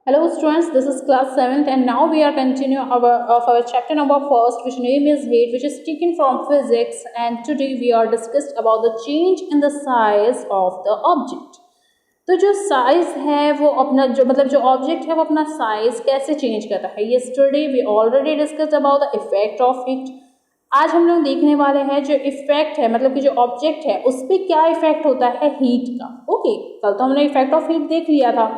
Hello students, this is class 7th and now we are continuing our chapter number first, which name is heat, which is taken from physics, and today we are discussed about the change in the size of the object. तो जो size है वो अपना जो object है वो अपना size कैसे चेंज करता है. Yesterday we already discussed about the effect of heat. आज हम लोग देखने वाले हैं जो इफेक्ट है, मतलब कि जो ऑब्जेक्ट है उस पर क्या इफेक्ट होता है हीट का. ओके, कल तो हमने इफेक्ट ऑफ हीट देख लिया था,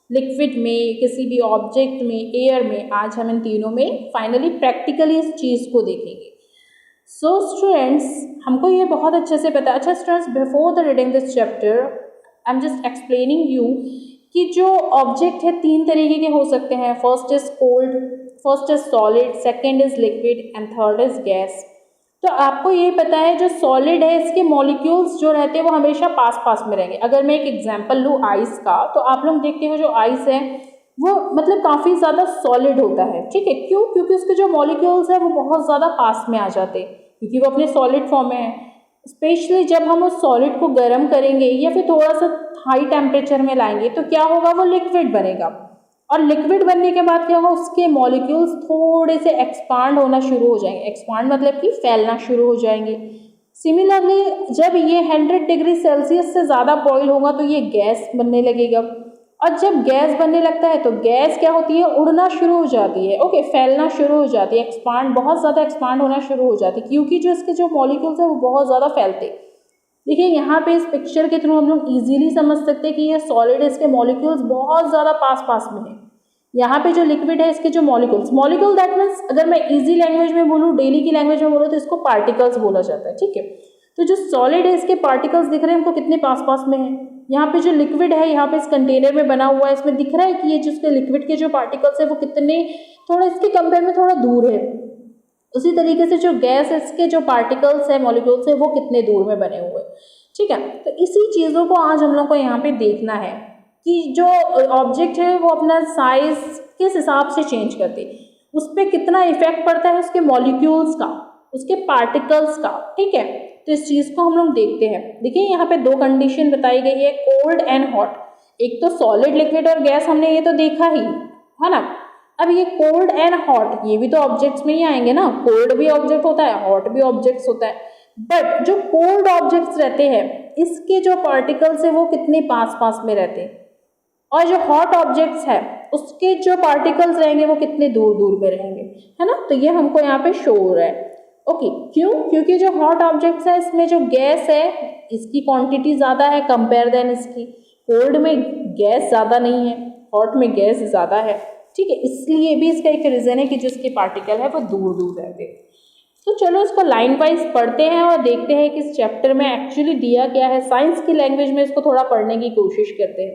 लिक्विड में, किसी भी ऑब्जेक्ट में, एयर में. आज हम इन तीनों में फाइनली प्रैक्टिकली इस चीज़ को देखेंगे. सो स्टूडेंट्स, हमको ये बहुत अच्छे से पता. अच्छा students, before the reading this chapter I am just explaining you कि जो ऑब्जेक्ट है तीन तरीके के हो सकते हैं. First is cold, first is solid, second is liquid and third is gas. तो आपको ये पता है जो सॉलिड है इसके मॉलिक्यूल्स जो रहते हैं वो हमेशा पास पास में रहेंगे. अगर मैं एक एग्जांपल लूँ आइस का, तो आप लोग देखते हो जो आइस है वो मतलब काफ़ी ज़्यादा सॉलिड होता है. ठीक है, क्यों? क्योंकि उसके जो मॉलिक्यूल्स है वो बहुत ज़्यादा पास में आ जाते हैं, क्योंकि वो अपने सॉलिड फॉर्म में है. स्पेशली जब हम उस सॉलिड को गर्म करेंगे या फिर थोड़ा सा हाई टेम्परेचर में लाएंगे तो क्या होगा, वो लिक्विड बनेगा. और लिक्विड बनने के बाद क्या होगा, उसके मॉलिक्यूल्स थोड़े से एक्सपांड होना शुरू हो जाएंगे. एक्सपांड मतलब कि फैलना शुरू हो जाएंगे. सिमिलरली जब ये 100 डिग्री सेल्सियस से ज़्यादा बॉईल होगा तो ये गैस बनने लगेगा. और जब गैस बनने लगता है तो गैस क्या होती है, उड़ना शुरू हो जाती है. ओके, फैलना शुरू हो जाती है, एक्सपांड, बहुत ज़्यादा एक्सपांड होना शुरू हो जाती है, क्योंकि जो इसके जो मॉलिक्यूल्स है वो बहुत ज़्यादा फैलते. देखिए यहाँ पे इस पिक्चर के थ्रू हम लोग इजीली समझ सकते हैं कि ये सॉलिड है, इसके मॉलिक्यूल्स बहुत ज़्यादा पास पास में है. यहाँ पे जो लिक्विड है इसके जो मॉलिक्यूल दैट मीन्स, अगर मैं इजी लैंग्वेज में बोलूँ, डेली की लैंग्वेज में बोलूँ, तो इसको पार्टिकल्स बोला जाता है. ठीक है, तो जो सॉलिड है इसके पार्टिकल्स दिख रहे हैं हमको कितने पास पास में है. यहाँ पे जो लिक्विड है यहाँ पे इस कंटेनर में बना हुआ है, इसमें दिख रहा है कि ये जिसके लिक्विड के जो पार्टिकल्स है वो कितने, थोड़ा इसके कंपेयर में थोड़ा दूर है. उसी तरीके से जो गैस इसके जो पार्टिकल्स है, मॉलिक्यूल्स है, वो कितने दूर में बने हुए. ठीक है, तो इसी चीज़ों को आज हम लोग को यहाँ पे देखना है कि जो ऑब्जेक्ट है वो अपना साइज किस हिसाब से चेंज करते, उस पर कितना इफेक्ट पड़ता है उसके मॉलिक्यूल्स का, उसके पार्टिकल्स का. ठीक है, तो इस चीज़ को हम लोग देखते हैं. देखिए यहाँ पे दो कंडीशन बताई गई है, कोल्ड एंड हॉट. एक तो सॉलिड, लिक्विड और गैस, हमने ये तो देखा ही है ना. अब ये कोल्ड एंड हॉट, ये भी तो ऑब्जेक्ट्स में ही आएंगे ना. कोल्ड भी ऑब्जेक्ट होता है, हॉट भी ऑब्जेक्ट्स होता है. बट जो कोल्ड ऑब्जेक्ट्स रहते हैं इसके जो पार्टिकल्स है वो कितने पास पास में रहते हैं, और जो हॉट ऑब्जेक्ट्स है उसके जो पार्टिकल्स रहेंगे वो कितने दूर दूर में रहेंगे, है ना. तो ये हमको यहाँ पे शो हो रहा है. ओके, क्यों? क्योंकि जो हॉट ऑब्जेक्ट्स है इसमें जो गैस है इसकी क्वांटिटी ज़्यादा है कंपेयर देन इसकी. कोल्ड में गैस ज़्यादा नहीं है, हॉट में गैस ज़्यादा है. ठीक है, इसलिए भी इसका एक रीज़न है कि जो इसके पार्टिकल है वो दूर दूर रहते हैं. तो चलो इसको लाइन वाइज पढ़ते हैं और देखते हैं कि इस चैप्टर में एक्चुअली दिया क्या है. साइंस की लैंग्वेज में इसको थोड़ा पढ़ने की कोशिश करते हैं,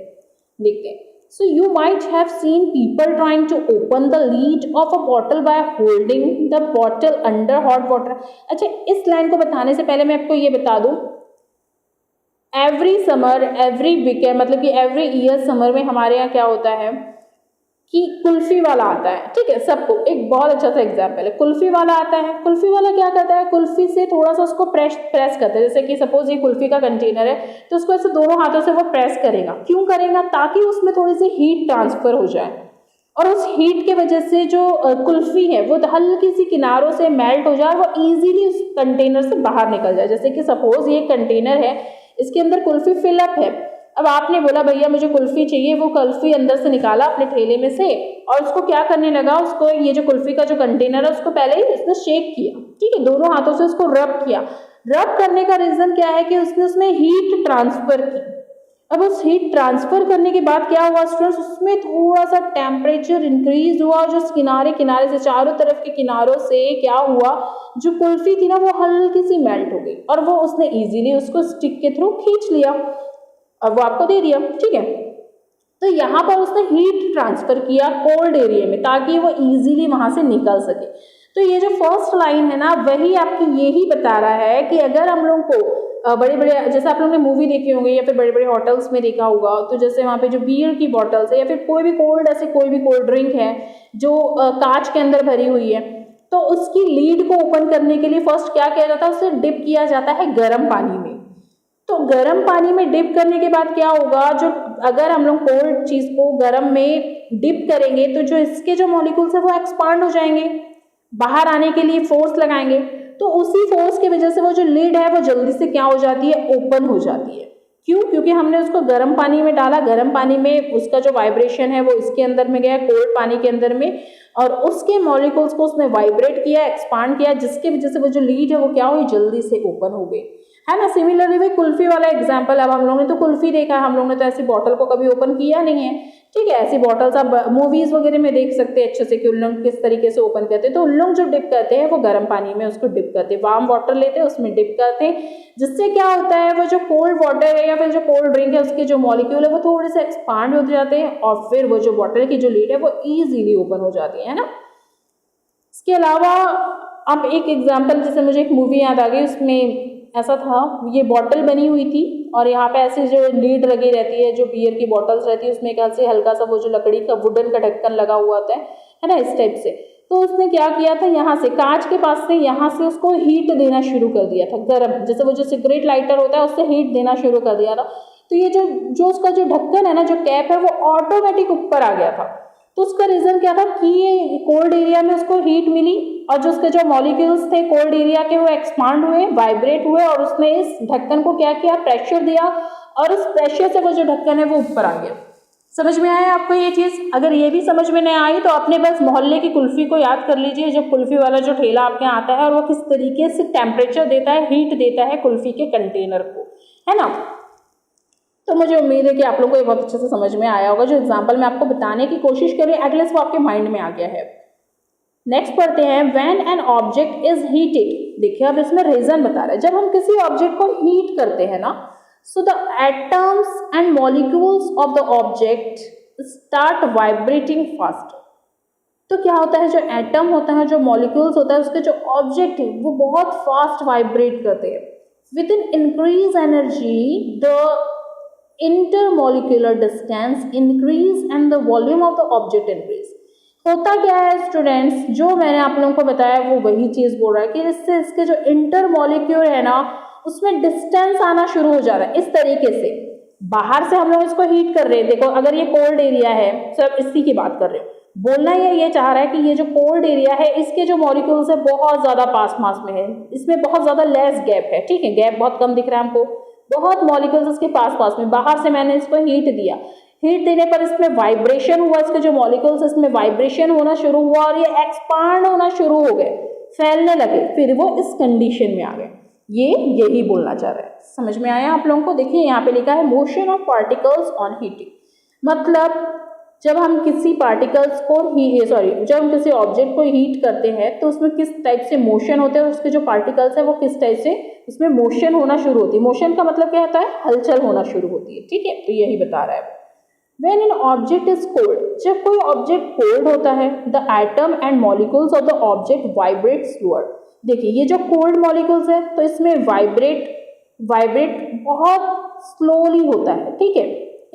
देखते हैं. So you might have seen people trying to open the lid of a bottle by holding the bottle under hot water. अच्छा, इस लाइन को बताने से पहले मैं आपको ये बता दूं, एवरी समर, एवरी वीकेंड, मतलब कि एवरी ईयर समर में हमारे यहाँ क्या होता है कि कुल्फी वाला आता है. ठीक है, सबको एक बहुत अच्छा सा एग्जाम्पल है, कुल्फी वाला आता है. कुल्फी वाला क्या करता है, कुल्फी से थोड़ा सा उसको प्रेस करता है. जैसे कि सपोज ये कुल्फी का कंटेनर है तो उसको ऐसे दोनों हाथों से वो प्रेस करेगा. क्यों करेगा? ताकि उसमें थोड़ी सी हीट ट्रांसफर हो जाए, और उस हीट के वजह से जो कुल्फी है वो हल्की सी किनारों से मेल्ट हो जाए, वो ईजिली उस कंटेनर से बाहर निकल जाए. जैसे कि सपोज ये कंटेनर है, इसके अंदर कुल्फी फिलअप है. अब आपने बोला भैया मुझे कुल्फी चाहिए, वो कुल्फी अंदर से निकाला अपने ठेले में से और उसको क्या करने लगा, उसको ये जो कुल्फी का जो कंटेनर है उसको पहले ही उसने शेक किया. ठीक है, दोनों हाथों से उसको रब किया. रब करने का रीजन क्या है कि उसने उसमें हीट ट्रांसफर की. अब उस हीट ट्रांसफर करने के बाद क्या हुआ स्टूडेंट्स, उसमें थोड़ा सा टेम्परेचर इंक्रीज हुआ. जो किनारे किनारे से, चारों तरफ के किनारों से क्या हुआ, जो कुल्फी थी ना वो हल्की सी मेल्ट हो गई और वो उसने इजीली उसको स्टिक के थ्रू खींच लिया. अब वो आपको दे दिया. ठीक है, तो यहाँ पर उसने हीट ट्रांसफर किया कोल्ड एरिया में ताकि वो इजीली वहां से निकल सके. तो ये जो फर्स्ट लाइन है ना वही आपकी यही बता रहा है कि अगर हम लोग को बड़े बड़े, जैसे आप लोगों ने मूवी देखी होंगे या फिर बड़े बड़े होटल्स में देखा होगा, तो जैसे वहाँ पे जो बियर की बॉटल्स है या फिर कोई भी कोल्ड, ऐसे कोई भी कोल्ड ड्रिंक है जो कांच के अंदर भरी हुई है, तो उसकी लीड को ओपन करने के लिए फर्स्ट क्या किया जाता है, उसे डिप किया जाता है गर्म पानी में. तो गर्म पानी में डिप करने के बाद क्या होगा, जो अगर हम लोग कोल्ड चीज़ को गर्म में डिप करेंगे तो जो इसके जो मॉलिक्यूल्स है वो एक्सपांड हो जाएंगे, बाहर आने के लिए फोर्स लगाएंगे, तो उसी फोर्स की वजह से वो जो लिड है वो जल्दी से क्या हो जाती है, ओपन हो जाती है। क्यों? क्योंकि हमने उसको गर्म पानी में डाला, गर्म पानी में उसका जो वाइब्रेशन है वो इसके अंदर में गया, कोल्ड पानी के अंदर में, और उसके मॉलिक्यूल्स को उसने वाइब्रेट किया, एक्सपांड किया, जिसकी वजह से वो जो लीड है वो क्या हुई, जल्दी से ओपन हो गई, है ना। सिमिलरली भाई कुल्फी वाला एग्जांपल, अब हम लोगों ने तो कुल्फी देखा है, हम लोगों ने तो ऐसी बॉटल को कभी ओपन किया नहीं है, ठीक है। ऐसी बॉटल्स आप मूवीज वगैरह में देख सकते हैं अच्छे से कि उन लोग किस तरीके से ओपन करते हैं। तो उन लोग जो डिप करते हैं वो गर्म पानी में उसको डिप करते हैं, वार्म वाटर लेते हैं उसमें डिप करते हैं, जिससे क्या होता है वो जो कोल्ड वाटर है या फिर जो कोल्ड ड्रिंक है उसके जो मॉलिक्यूल है वो थोड़े से एक्सपांड हो जाते हैं और फिर वो जो बॉटल की जो लीड है वो ईजिली ओपन हो जाती है ना। इसके अलावा अब एक एग्जाम्पल, जैसे मुझे एक मूवी याद आ गई, उसमें ऐसा था, ये बॉटल बनी हुई थी और यहाँ पे ऐसे जो लीड लगी रहती है, जो बियर की बॉटल्स रहती है उसमें एक ऐसे हल्का सा वो जो लकड़ी का वुडन का ढक्कन लगा हुआ होता है ना, इस टाइप से। तो उसने क्या किया था, यहाँ से कांच के पास से यहाँ से उसको हीट देना शुरू कर दिया था, गर्म, जैसे वो जो सिगरेट लाइटर होता है उससे हीट देना शुरू कर दिया था। तो ये जो उसका जो ढक्कन है ना, जो कैप है, वो ऑटोमेटिक ऊपर आ गया था। तो उसका रीजन क्या था कि ये कोल्ड एरिया में उसको हीट मिली और जो उसके जो मॉलिक्यूल्स थे कोल्ड एरिया के वो एक्सपांड हुए, वाइब्रेट हुए, और उसने इस ढक्कन को क्या किया, प्रेशर दिया, और उस प्रेशर से वो जो ढक्कन है वो ऊपर आ गया। समझ में आया आपको ये चीज़? अगर ये भी समझ में नहीं आई तो अपने बस मोहल्ले की कुल्फी को याद कर लीजिए, जब कुल्फी वाला जो ठेला आपके यहाँ आता है और वो किस तरीके से टेम्परेचर देता है, हीट देता है कुल्फी के कंटेनर को, है ना। तो मुझे उम्मीद है कि आप लोगों को ये बहुत अच्छे से समझ में आया होगा। जो एग्जाम्पल मैं आपको बताने की कोशिश कर रही हूँ एटलीस्ट वो आपके माइंड में आ गया है। नेक्स्ट पढ़ते हैं, when an object is heated. देखिए अब इसमें रीजन बता रहा है, जब हम किसी ऑब्जेक्ट को हीट करते हैं ना, so the atoms and molecules of the object start vibrating fast. तो क्या होता है, जो एटम होता है, जो मॉलिक्यूल्स होता है, उसके जो ऑब्जेक्ट है वो बहुत फास्ट वाइब्रेट करते हैं। With in increase energy the intermolecular distance increase and the volume of the object increase। होता क्या है स्टूडेंट्स, जो मैंने आप लोगों को बताया वो वही चीज बोल रहा है कि इससे इसके जो इंटरमॉलिक्यूल है ना उसमें डिस्टेंस आना शुरू हो जा रहा है। इस तरीके से बाहर से हम लोग इसको हीट कर रहे हैं, देखो अगर ये कोल्ड एरिया है, सब इसी की बात कर रहे हो, बोलना ये चाह रहा है कि ये जो कोल्ड एरिया है इसके जो मॉलिक्यूल्स है बहुत ज्यादा पास में है, इसमें बहुत ज्यादा लेस गैप है, ठीक है, गैप बहुत कम दिख रहा है हमको, बहुत मॉलिक्यूल्स इसके पास में। बाहर से मैंने इसको हीट दिया, हीट देने पर इसमें वाइब्रेशन हुआ, इसके जो मॉलिक्यूल्स इसमें वाइब्रेशन होना शुरू हुआ और ये एक्सपांड होना शुरू हो गए, फैलने लगे, फिर वो इस कंडीशन में आ गए। ये यही बोलना चाह रहा है। समझ में आया आप लोगों को? देखिए यहाँ पे लिखा है motion of particles on heating, मतलब जब हम किसी पार्टिकल्स को जब हम किसी ऑब्जेक्ट को हीट करते हैं तो उसमें किस टाइप से मोशन होते हैं, उसके जो पार्टिकल्स है वो किस टाइप से उसमें मोशन होना शुरू होती है। मोशन का मतलब क्या होता है, हलचल होना शुरू होती है, ठीक है। तो यही बता रहा है। When an object is cold, जब कोई ऑब्जेक्ट कोल्ड होता है, the atom and molecules of the object vibrate slower। देखिए ये जो कोल्ड मॉलिक्यूल्स है तो इसमें वाइब्रेट बहुत स्लोली होता है, ठीक है,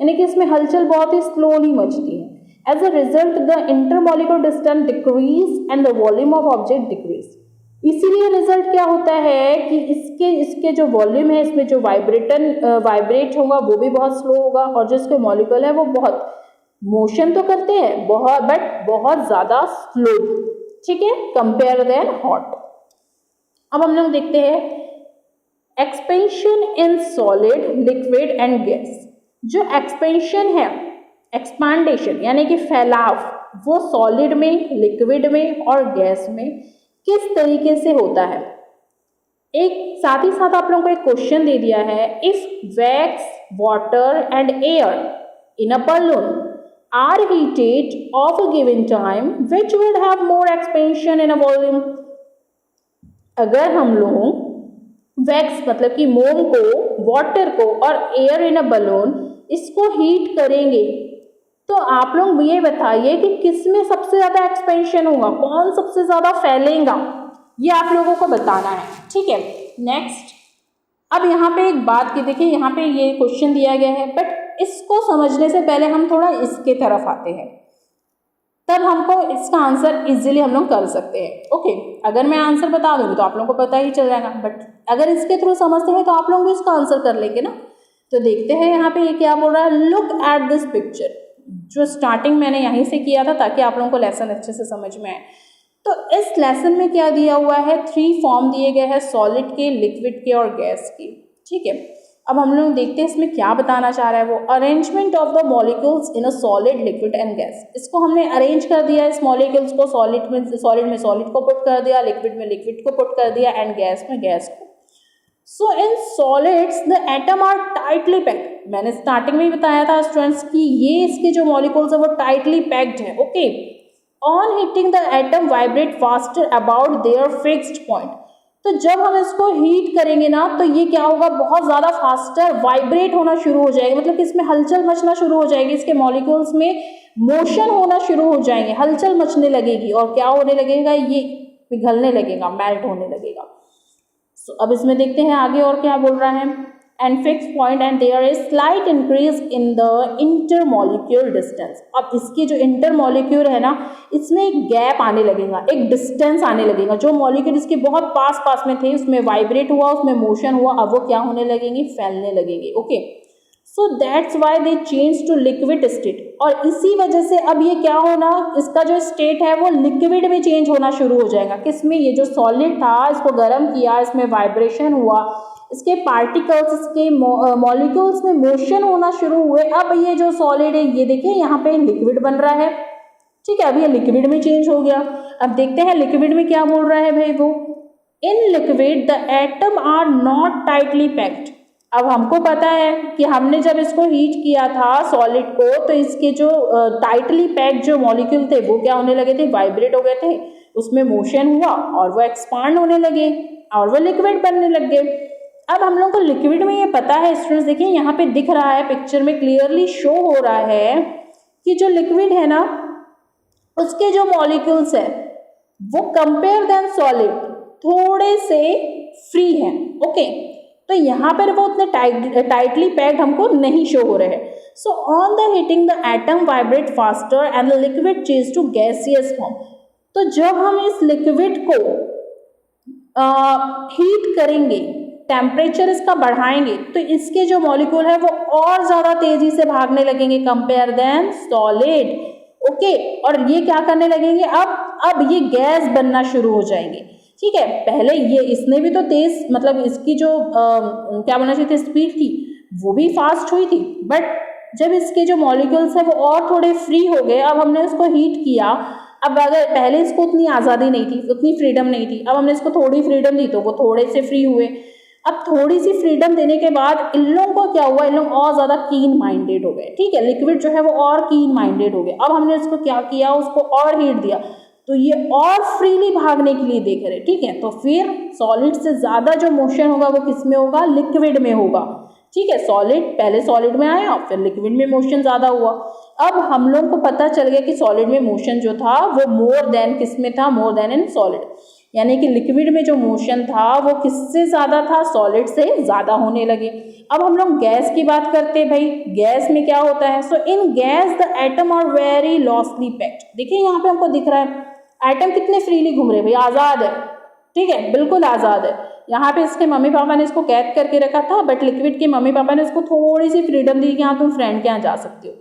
यानी कि इसमें हलचल बहुत ही स्लोली मचती है। As a result the intermolecular distance decrease and the volume of object decrease. इसीलिए रिजल्ट क्या होता है कि इसके जो वॉल्यूम है, इसमें जो वाइब्रेट होगा वो भी बहुत स्लो होगा, और जो इसके मॉलिक्यूल है वो बहुत मोशन तो करते हैं बहुत, बट बहुत ज्यादा स्लो, ठीक है, कंपेयर देन हॉट। अब हम लोग देखते हैं expansion in solid, liquid and gas. जो एक्सपेंशन है, एक्सपांडेशन यानी कि फैलाव, वो सॉलिड में, लिक्विड में और गैस में किस तरीके से होता है। एक साथ ही साथ आप लोगों को एक क्वेश्चन दे दिया है, if wax, water and air in a balloon are heated of a given time which will have more expansion in a volume. अगर हम लोग वैक्स मतलब कि मोम को, वाटर को और एयर इन अ बलून इसको हीट करेंगे तो आप लोग ये बताइए कि किसमें सबसे ज्यादा एक्सपेंशन होगा, कौन सबसे ज्यादा फैलेगा, ये आप लोगों को बताना है, ठीक है। नेक्स्ट, अब यहाँ पे एक बात की, देखिए यहाँ पे ये क्वेश्चन दिया गया है, बट इसको समझने से पहले हम थोड़ा इसके तरफ आते हैं, तब हमको इसका आंसर इजीली हम लोग कर सकते हैं। ओके, अगर मैं आंसर बता दूंगी तो आप लोगों को पता ही चल जाएगा, बट अगर इसके थ्रू समझते हैं तो आप लोग भी इसका आंसर कर लेंगे ना। तो देखते हैं यहाँ पे ये क्या बोल रहा है, लुक एट दिस पिक्चर, जो स्टार्टिंग मैंने यहीं से किया था ताकि आप लोगों को लेसन अच्छे से समझ में आए। तो इस लेसन में क्या दिया हुआ है, 3 फॉर्म दिए गए हैं, सॉलिड के, लिक्विड के और गैस के। ठीक है, अब हम लोग देखते हैं इसमें क्या बताना चाह रहा है वो, arrangement of the molecules in a solid, liquid and gas. इसको हमने अरेंज कर दिया, इस मॉलिक्यूल्स को सॉलिड में सॉलिड को पुट कर दिया, लिक्विड में लिक्विड को पुट कर दिया एंड गैस में गैस को। So in solids the atom are tightly packed. मैंने स्टार्टिंग में ही बताया था स्टूडेंट्स कि ये इसके जो मॉलिक्यूल्स है वो टाइटली पैक्ड है। Okay, on heating the atom vibrate faster about their fixed point. तो जब हम इसको हीट करेंगे ना तो ये क्या होगा, बहुत ज़्यादा फास्टर वाइब्रेट होना शुरू हो जाएगा, मतलब कि इसमें हलचल मचना शुरू हो जाएगी, इसके मॉलिक्यूल्स में मोशन होना शुरू हो जाएंगे, हलचल मचने लगेगी और क्या होने लगेगा, ये पिघलने लगेगा, मेल्ट होने लगेगा। So, अब इसमें देखते हैं आगे और क्या बोल रहा है, and fix point and there is slight increase in the intermolecular distance. अब इसके जो इंटरमॉलिक्यूल है ना, इसमें एक गैप आने लगेगा, एक डिस्टेंस आने लगेगा, जो मॉलिक्यूल इसके बहुत पास पास में थे उसमें वाइब्रेट हुआ, उसमें मोशन हुआ, अब वो क्या होने लगेंगे, फैलने लगेंगे। Okay, so that's why they change to liquid state. और इसी वजह से अब ये क्या होना, इसका जो स्टेट है वो लिक्विड में चेंज होना शुरू हो जाएगा। किसमें, ये जो सॉलिड था इसको गर्म किया, इसमें वाइब्रेशन हुआ, इसके पार्टिकल्स, इसके मॉलिक्यूल्स में मोशन होना शुरू हुए। अब ये जो सॉलिड है ये देखिए यहाँ पे लिक्विड बन रहा है। ठीक है, अब ये लिक्विड में चेंज हो गया। अब देखते हैं लिक्विड में क्या बोल रहा है भाई वो, in liquid the atom are not tightly packed. अब हमको पता है कि हमने जब इसको हीट किया था सॉलिड को, तो इसके जो टाइटली पैक्ड जो मॉलिक्यूल थे वो क्या होने लगे थे, वाइब्रेट हो गए थे, उसमें मोशन हुआ और वो एक्सपांड होने लगे और वो लिक्विड बनने लग गए। अब हम लोग को लिक्विड में ये पता है स्टूडेंट्स, देखिए यहाँ पे दिख रहा है, पिक्चर में क्लियरली शो हो रहा है कि जो लिक्विड है ना उसके जो मॉलिक्यूल्स है वो कंपेयर देन सॉलिड थोड़े से फ्री हैं। ओके, तो यहाँ पर वो उतने टाइटली पैक्ड हमको नहीं शो हो रहे हैं। So on the heating the atom vibrate faster and the liquid change to gaseous form. तो जब हम इस लिक्विड को हीट करेंगे, टेम्परेचर इसका बढ़ाएंगे, तो इसके जो मॉलिक्यूल है वो और ज़्यादा तेजी से भागने लगेंगे कंपेयर देन सॉलिड। ओके, और ये क्या करने लगेंगे, अब ये गैस बनना शुरू हो जाएंगे। ठीक है, पहले ये इसने भी तो तेज, मतलब इसकी जो क्या बोलना चाहिए स्पीड थी वो भी फास्ट हुई थी, बट जब इसके जो मॉलिक्यूल्स है वो और थोड़े फ्री हो गए, अब हमने इसको हीट किया। अब अगर पहले इसको उतनी आज़ादी नहीं थी, उतनी फ्रीडम नहीं थी, अब हमने इसको थोड़ी फ्रीडम दी तो वो थोड़े से फ्री हुए। अब थोड़ी सी फ्रीडम देने के बाद इन लोगों को क्या हुआ, इन लोग और ज़्यादा कीन माइंडेड हो गए। ठीक है, लिक्विड जो है वो और कीन माइंडेड हो गए। अब हमने इसको क्या किया, उसको और हीट दिया तो ये और फ्रीली भागने के लिए देख रहे। ठीक है, तो फिर सॉलिड से ज़्यादा जो मोशन होगा वो किस में होगा, लिक्विड में होगा। ठीक है, सॉलिड पहले सॉलिड में आया फिर लिक्विड में मोशन ज़्यादा हुआ। अब हम लोग को पता चल गया कि सॉलिड में मोशन जो था वो मोर देन किस में था, मोर देन इन सॉलिड, यानी कि लिक्विड में जो मोशन था वो किससे ज़्यादा था, सॉलिड से ज़्यादा होने लगे। अब हम लोग गैस की बात करते हैं भाई, गैस में क्या होता है, so in gas the atom are very loosely packed. देखिए यहाँ पे हमको दिख रहा है एटम कितने फ्रीली घूम रहे भाई, आज़ाद है। ठीक है, बिल्कुल आज़ाद है। यहाँ पे इसके मम्मी पापा ने इसको कैद करके रखा था, बट लिक्विड के मम्मी पापा ने इसको थोड़ी सी फ्रीडम दी कि हाँ तुम फ्रेंड के यहाँ जा सकते हो।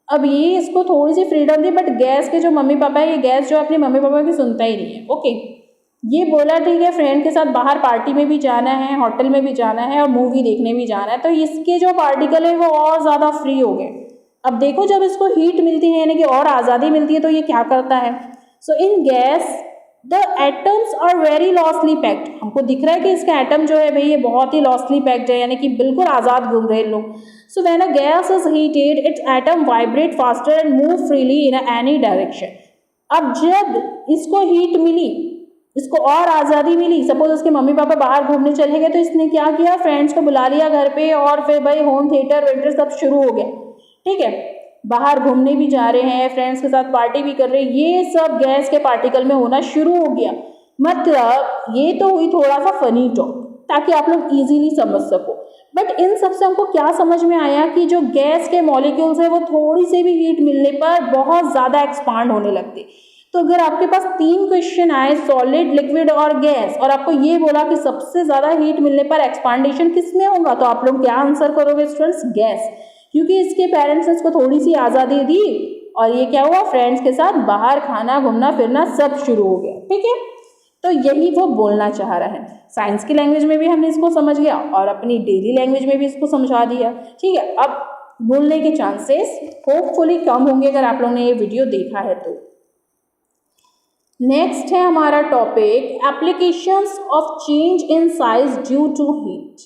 अब ये इसको थोड़ी सी फ्रीडम दी, बट गैस के जो मम्मी पापा है, ये गैस जो अपने मम्मी पापा की सुनता ही नहीं है। ओके, ये बोला ठीक है फ्रेंड के साथ बाहर पार्टी में भी जाना है, होटल में भी जाना है और मूवी देखने भी जाना है, तो इसके जो पार्टिकल है वो और ज़्यादा फ्री हो गए। अब देखो जब इसको हीट मिलती है यानी कि और आज़ादी मिलती है तो ये क्या करता है, so in gas the atoms are very loosely packed. हमको दिख रहा है कि इसका एटम जो है भाई ये बहुत ही लॉसली पैक्ड है, यानी कि बिल्कुल आज़ाद घूम रहे लोग। So when a gas is heated it's atom vibrate faster and move freely in any direction. अब जब इसको हीट मिली, इसको और आज़ादी मिली, सपोज उसके मम्मी पापा बाहर घूमने चले गए तो इसने क्या किया, फ्रेंड्स को बुला लिया घर पे और फिर भाई होम थिएटर वेटर सब शुरू हो गया। ठीक है, बाहर घूमने भी जा रहे हैं, फ्रेंड्स के साथ पार्टी भी कर रहे हैं, ये सब गैस के पार्टिकल में होना शुरू हो गया। मतलब ये तो हुई थोड़ा सा फनी टॉक ताकि आप लोग इजीली समझ सको, बट इन सब से हमको क्या समझ में आया कि जो गैस के मॉलिक्यूल्स है वो थोड़ी सी भी हीट मिलने पर बहुत ज़्यादा एक्सपांड होने लगते। तो अगर आपके पास 3 क्वेश्चन आए, सॉलिड, लिक्विड और गैस, और आपको ये बोला कि सबसे ज्यादा हीट मिलने पर एक्सपांडेशन किस में होगा, तो आप लोग क्या आंसर करोगे स्टूडेंट्स? गैस, क्योंकि इसके पेरेंट्स ने इसको थोड़ी सी आजादी दी और ये क्या हुआ, फ्रेंड्स के साथ बाहर खाना घूमना फिरना सब शुरू हो गया। ठीक है, तो यही वो बोलना चाह रहा है। साइंस की लैंग्वेज में भी हमने इसको समझ गया और अपनी डेली लैंग्वेज में भी इसको समझा दिया। ठीक है, अब बोलने के चांसेस होपफुली कम होंगे अगर आप लोगों ने ये वीडियो देखा है तो। नेक्स्ट है हमारा topic applications of change in size due to heat.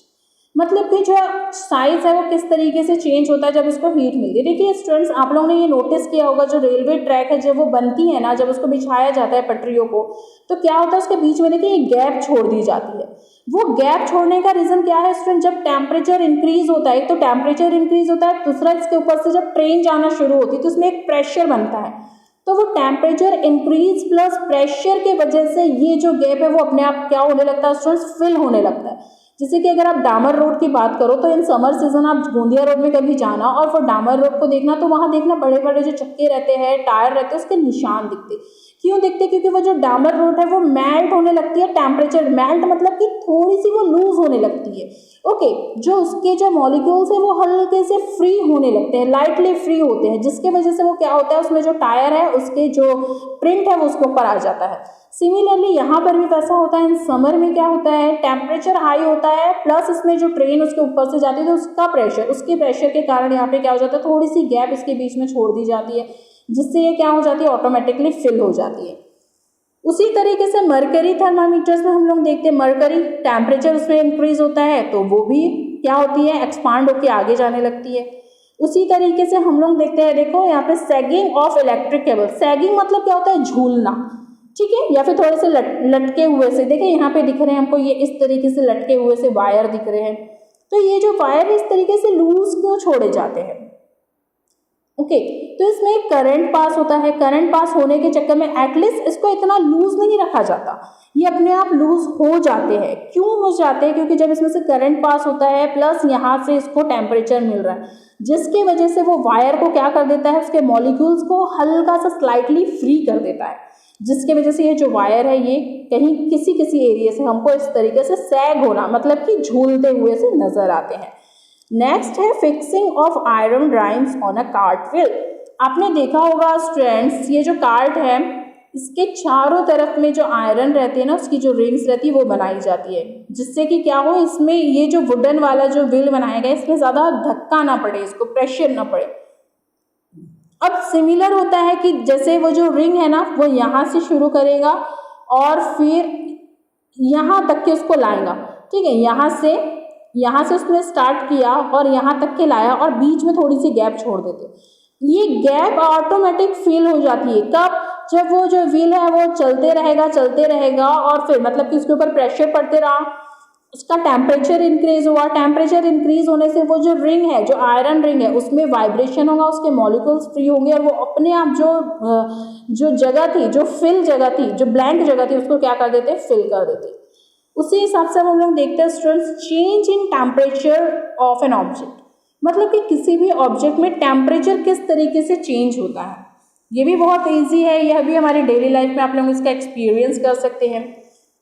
मतलब कि जो साइज है वो किस तरीके से चेंज होता है जब इसको हीट मिलती है। देखिए स्टूडेंट्स, आप लोगों ने ये नोटिस किया होगा, जो रेलवे ट्रैक है जब वो बनती है ना, जब उसको बिछाया जाता है पटरियों को, तो क्या होता है उसके बीच में देखिए एक गैप छोड़ दी जाती है। वो गैप छोड़ने का रीजन क्या है स्टूडेंट? जब टेम्परेचर इंक्रीज होता है, तो टेम्परेचर इंक्रीज होता है, दूसरा इसके ऊपर से जब ट्रेन जाना शुरू होती है तो उसमें एक प्रेशर बनता है, तो वो टेम्परेचर इंक्रीज प्लस प्रेशर के वजह से ये जो गैप है वो अपने आप क्या होने लगता है स्टूडेंट्स? फिल होने लगता है। जैसे कि अगर आप डामर रोड की बात करो तो इन समर सीजन आप गोंदिया रोड में कभी जाना और वो डामर रोड को देखना, तो वहां देखना बड़े बड़े जो चक्के रहते हैं, टायर रहते हैं, उसके निशान दिखते। क्यों दिखते? क्योंकि वो जो डामर रोड है वो मेल्ट होने लगती है। टेम्परेचर मेल्ट मतलब कि थोड़ी सी वो लूज होने लगती है। ओके, जो उसके जो मॉलिक्यूल्स है वो हल्के से फ्री होने लगते हैं, लाइटली फ्री होते हैं, जिसके वजह से वो क्या होता है, उसमें जो टायर है उसके जो प्रिंट है वो उसके ऊपर आ जाता है। सिमिलरली यहाँ पर भी वैसा होता है। इन समर में क्या होता है, टेम्परेचर हाई होता है प्लस इसमें जो ट्रेन उसके ऊपर से जाती है तो उसका प्रेशर, उसके प्रेशर के कारण यहाँ पे क्या हो जाता है, थोड़ी सी गैप इसके बीच में छोड़ दी जाती है, जिससे ये क्या हो जाती है, ऑटोमेटिकली फिल हो जाती है। उसी तरीके से मरकरी थर्मामीटर्स में हम लोग देखते हैं, मरकरी टेम्परेचर उसमें इंक्रीज होता है तो वो भी क्या होती है, एक्सपांड होकर आगे जाने लगती है। उसी तरीके से हम लोग देखते हैं, देखो यहाँ पे sagging of electric cable. Sagging मतलब क्या होता है, झूलना। ठीक है, या फिर थोड़े से लटके हुए से, देखिए यहाँ पे दिख रहे हैं हमको, ये इस तरीके से लटके हुए से वायर दिख रहे हैं। तो ये जो वायर इस तरीके से लूज क्यों छोड़े जाते हैं? ओके, तो इसमें करंट पास होता है। करंट पास होने के चक्कर में एटलीस्ट इसको इतना लूज नहीं रखा जाता, ये अपने आप लूज हो जाते हैं। क्यों हो जाते हैं? क्योंकि जब इसमें से करंट पास होता है प्लस यहाँ से इसको टेम्परेचर मिल रहा है, जिसकी वजह से वो वायर को क्या कर देता है, उसके मॉलिक्यूल्स को हल्का सा स्लाइटली फ्री कर देता है, जिसकी वजह से ये जो वायर है ये कहीं किसी किसी एरिया से हमको इस तरीके से सैग होना, मतलब कि झूलते हुए से नजर आते हैं। नेक्स्ट है fixing of iron rhymes on a cart wheel. आपने देखा होगा स्टूडेंट्स, ये जो कार्ट है इसके चारों तरफ में जो आयरन रहते हैं ना, उसकी जो रिंग्स रहती है वो बनाई जाती है, जिससे कि क्या हो, इसमें ये जो वुडन वाला जो व्हील बनाया गया इसमें ज्यादा धक्का ना पड़े, इसको प्रेशर ना पड़े। अब सिमिलर होता है कि जैसे वो जो रिंग है ना वो यहाँ से शुरू करेगा और फिर यहाँ तक के उसको लाएगा। ठीक है, यहाँ से उसने स्टार्ट किया और यहाँ तक के लाया और बीच में थोड़ी सी गैप छोड़ देते। ये गैप ऑटोमेटिक फिल हो जाती है कब? जब वो जो व्हील है वो चलते रहेगा और फिर मतलब कि उसके ऊपर प्रेशर पड़ते रहा, उसका टेम्परेचर इंक्रीज हुआ। टेम्परेचर इंक्रीज होने से वो जो रिंग है, जो आयरन रिंग है, उसमें वाइब्रेशन होगा, उसके मॉलिक्यूल्स फ्री होंगे और वो अपने आप जो जगह थी, जो फिल जगह थी, जो ब्लैंक जगह थी, उसको क्या कर देते, फिल कर देते। उसी हिसाब से हम लोग देखते हैं students, change in temperature of an object, मतलब कि किसी भी ऑब्जेक्ट में टेम्परेचर किस तरीके से चेंज होता है। ये भी बहुत ईजी है, यह भी हमारी डेली लाइफ में आप लोग इसका एक्सपीरियंस कर सकते हैं।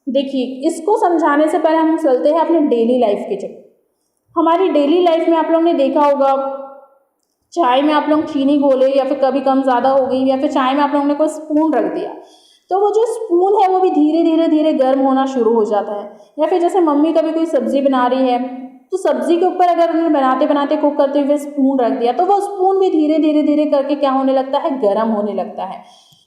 देखिए, इसको समझाने से पहले हम चलते हैं अपने डेली लाइफ के चक्कर। हमारी डेली लाइफ में आप लोगों ने देखा होगा, चाय में आप लोग चीनी घोले या फिर कभी कम ज़्यादा हो गई, या फिर चाय में आप लोगों ने कोई स्पून रख दिया, तो वो जो स्पून है वो भी धीरे धीरे गर्म होना शुरू हो जाता है। या फिर जैसे मम्मी कभी कोई सब्जी बना रही है तो सब्जी के ऊपर अगर उन्होंने बनाते कुक करते हुए स्पून रख दिया, तो वो स्पून भी धीरे करके क्या होने लगता है, गर्म होने लगता है।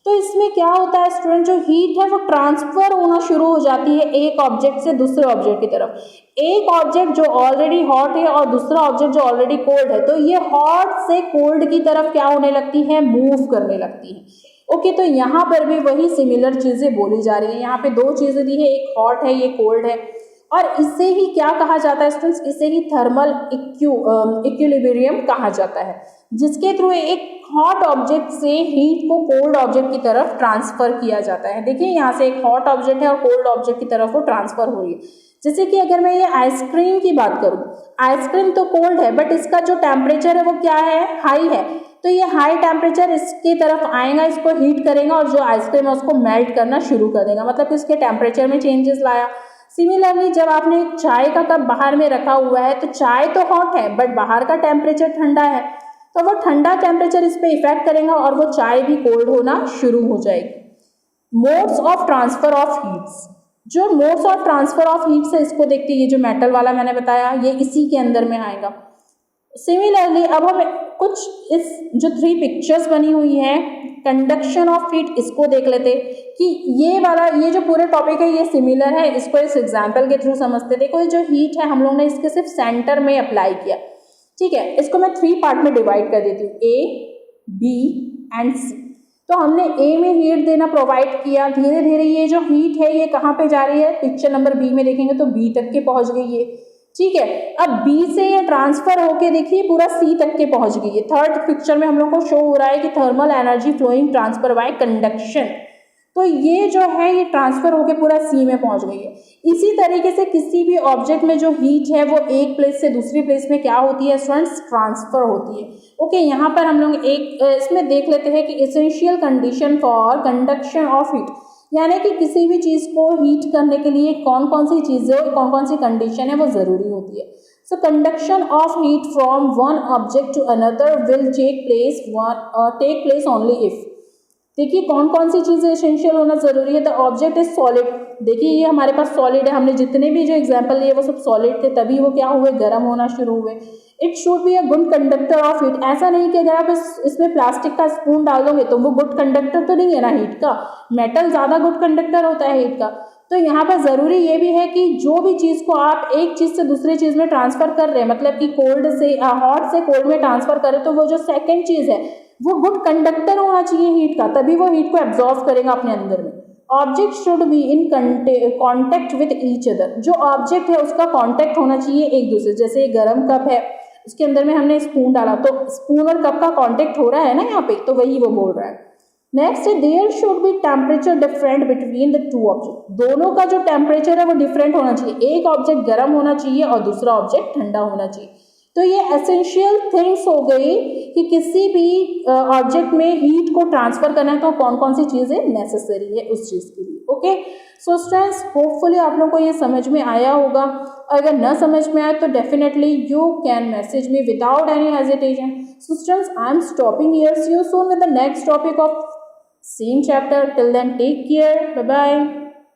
तो इसमें क्या होता है स्टूडेंट, जो हीट है वो ट्रांसफर होना शुरू हो जाती है एक ऑब्जेक्ट से दूसरे ऑब्जेक्ट की तरफ। एक ऑब्जेक्ट जो ऑलरेडी हॉट है और दूसरा ऑब्जेक्ट जो ऑलरेडी कोल्ड है, तो ये हॉट से कोल्ड की तरफ क्या होने लगती है, मूव करने लगती है। ओके, तो यहाँ पर भी वही सिमिलर चीजें बोली जा रही है। यहाँ पे दो चीजें दी है, एक हॉट है, ये कोल्ड है, और इसे ही क्या कहा जाता है स्टूडेंट्स, इसे ही थर्मल इक्विलिब्रियम कहा जाता है, जिसके थ्रू एक हॉट ऑब्जेक्ट से हीट को कोल्ड ऑब्जेक्ट की तरफ ट्रांसफर किया जाता है। देखिए, यहाँ से एक हॉट ऑब्जेक्ट है और कोल्ड ऑब्जेक्ट की तरफ वो ट्रांसफर हो रही है। जैसे कि अगर मैं ये आइसक्रीम की बात करूँ, आइसक्रीम तो कोल्ड है बट इसका जो टेम्परेचर है वो क्या है, हाई है, तो ये हाई टेम्परेचर इसकी तरफ आएगा, इसको हीट करेगा और जो आइसक्रीम है उसको मेल्ट करना शुरू कर देगा, मतलब कि इसके टेम्परेचर में चेंजेस लाया। सिमिलरली जब आपने एक चाय का कप बाहर में रखा हुआ है तो चाय तो हॉट है बट बाहर का टेम्परेचर ठंडा है, तो वो ठंडा टेम्परेचर इस पे इफेक्ट करेगा और वो चाय भी कोल्ड होना शुरू हो जाएगी। Modes of transfer of heats, जो modes of transfer of heats है इसको देखते हैं, ये जो मेटल वाला मैंने बताया ये इसी के अंदर में आएगा। सिमिलरली अब हम कुछ इस जो 3 पिक्चर्स बनी हुई है कंडक्शन ऑफ हीट, इसको देख लेते कि ये वाला, ये जो पूरे टॉपिक है ये सिमिलर है, इसको इस एग्जांपल के थ्रू समझते। देखो ये जो हीट है हम लोग ने इसके सिर्फ सेंटर में अप्लाई किया, ठीक है। इसको मैं 3 पार्ट में डिवाइड कर देती हूँ, ए, बी एंड सी। तो हमने ए में हीट देना प्रोवाइड किया, धीरे धीरे ये जो हीट है ये कहाँ पे जा रही है, पिक्चर नंबर बी में देखेंगे तो बी तक के पहुंच गई है, ठीक है। अब बी से ये ट्रांसफर होके देखिए पूरा सी तक के पहुंच गई है। थर्ड पिक्चर में हम लोग को शो हो रहा है कि thermal energy flowing transfer by conduction, तो ये जो है ये ट्रांसफर होके पूरा सी में पहुंच गई है। इसी तरीके से किसी भी ऑब्जेक्ट में जो हीट है वो एक प्लेस से दूसरी प्लेस में क्या होती है स्टूडेंट्स, ट्रांसफर होती है। ओके, यहाँ पर हम लोग एक इसमें देख लेते हैं कि essential condition for conduction of heat, यानी कि किसी भी चीज को हीट करने के लिए कौन कौन सी चीजें, कौन कौन सी कंडीशन है वो जरूरी होती है। So conduction of heat from one object to another will take place only if, देखिए कौन कौन सी चीजें एसेंशियल होना जरूरी है। द ऑब्जेक्ट इज सॉलिड, देखिए ये हमारे पास सॉलिड है, हमने जितने भी जो एग्जांपल लिए वो सब सॉलिड थे, तभी वो क्या हुए, गर्म होना शुरू हुए। It should be a good conductor of heat, ऐसा नहीं कि अगर आप इसमें प्लास्टिक का स्पून डाल दोगे तो वो गुड कंडक्टर तो नहीं है ना हीट का, मेटल ज्यादा गुड कंडक्टर होता है हीट का। तो यहाँ पर जरूरी ये भी है कि जो भी चीज को आप एक चीज से दूसरी चीज में ट्रांसफर कर रहे हैं, मतलब कि कोल्ड से हॉट से कोल्ड में ट्रांसफर करें, तो वो जो सेकेंड चीज है वो गुड कंडक्टर होना चाहिए हीट का, तभी वो हीट को एब्जॉर्व करेगा अपने अंदर में। Object should be in contact with each other, जो ऑब्जेक्ट है उसका कॉन्टेक्ट होना चाहिए एक दूसरे, जैसे ये गर्म कप है उसके अंदर में हमने स्पून डाला तो स्पून और कप का कॉन्टेक्ट हो रहा है ना यहाँ पे, तो वही वो बोल रहा है। नेक्स्ट है there should be temperature different between the 2 object, दोनों का जो टेम्परेचर है वो डिफरेंट होना चाहिए, एक ऑब्जेक्ट गर्म होना चाहिए और दूसरा ऑब्जेक्ट ठंडा होना चाहिए। तो ये एसेंशियल थिंग्स हो गई कि किसी भी ऑब्जेक्ट में हीट को ट्रांसफर करना है तो कौन कौन सी चीजें नेसेसरी है उस चीज के लिए। ओके, सो स्टूडेंट्स होपफुली आप लोगों को ये समझ में आया होगा, अगर न समझ में आए तो definitely you can message me without any hesitation. So students I am stopping here, see you soon with the next topic of same chapter, till then take care, bye bye.